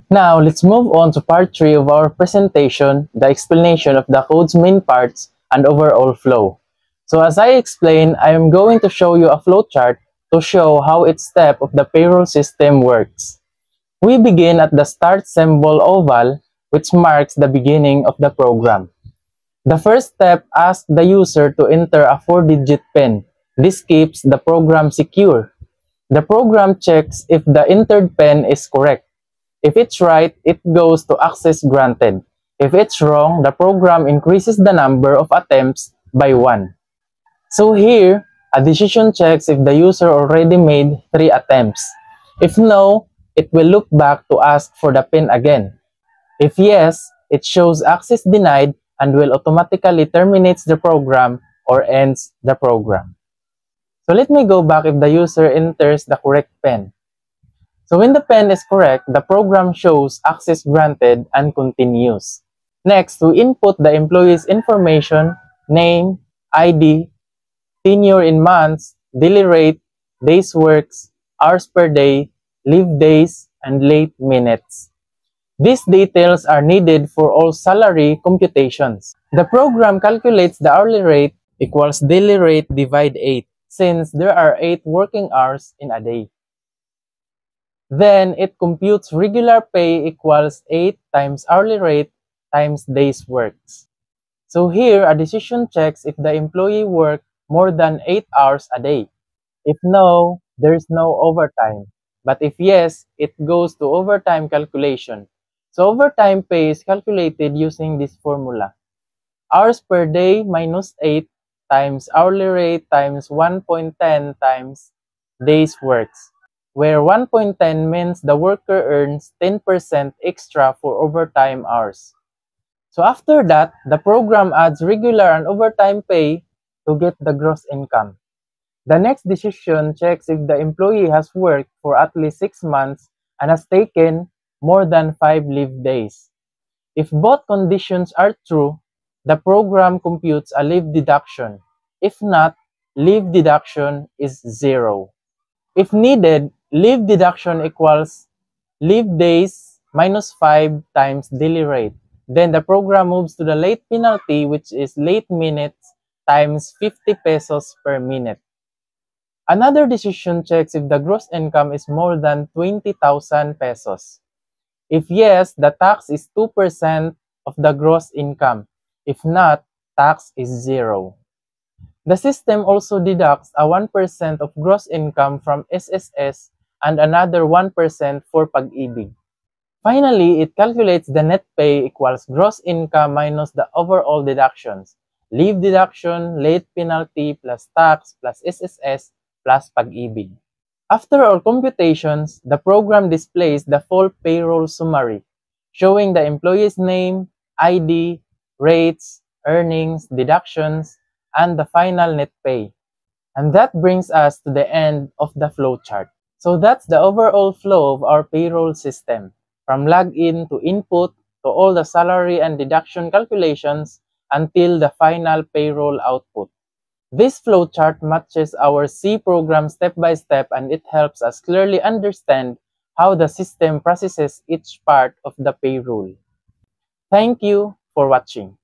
Now, let's move on to part 3 of our presentation, the explanation of the code's main parts and overall flow. So as I explained, I am going to show you a flowchart to show how each step of the payroll system works. We begin at the start symbol oval, which marks the beginning of the program. The first step asks the user to enter a 4-digit PIN. This keeps the program secure. The program checks if the entered PIN is correct. If it's right, it goes to access granted. If it's wrong, the program increases the number of attempts by 1. So here, a decision checks if the user already made 3 attempts. If no, it will look back to ask for the PIN again. If yes, it shows access denied and will automatically terminate the program or ends the program. So let me go back if the user enters the correct PIN. So when the PIN is correct, the program shows access granted and continues. Next, we input the employee's information, name, ID, tenure in months, daily rate, days works, hours per day, leave days, and late minutes. These details are needed for all salary computations. The program calculates the hourly rate equals daily rate divide 8, since there are 8 working hours in a day. Then it computes regular pay equals 8 times hourly rate times days works. So here, a decision checks if the employee worked more than 8 hours a day. If no, there is no overtime. But if yes, it goes to overtime calculation. So overtime pay is calculated using this formula. Hours per day minus 8 times hourly rate times 1.10 times days works, where 1.10 means the worker earns 10% extra for overtime hours. So after that, the program adds regular and overtime pay to get the gross income. The next decision checks if the employee has worked for at least 6 months and has taken more than 5 leave days. If both conditions are true, the program computes a leave deduction. If not, leave deduction is 0. If needed, leave deduction equals leave days minus 5 times daily rate. Then the program moves to the late penalty, which is late minutes times 50 pesos per minute. Another decision checks if the gross income is more than 20,000 pesos. If yes, the tax is 2% of the gross income. If not, tax is 0. The system also deducts a 1% of gross income from SSS and another 1% for Pag-ibig. Finally, it calculates the net pay equals gross income minus the overall deductions, leave deduction, late penalty, plus tax, plus SSS, plus Pag-ibig. After all computations, the program displays the full payroll summary, showing the employee's name, ID, rates, earnings, deductions, and the final net pay. And that brings us to the end of the flowchart. So that's the overall flow of our payroll system, from login to input to all the salary and deduction calculations until the final payroll output. This flowchart matches our C program step by step, and it helps us clearly understand how the system processes each part of the payroll. Thank you for watching.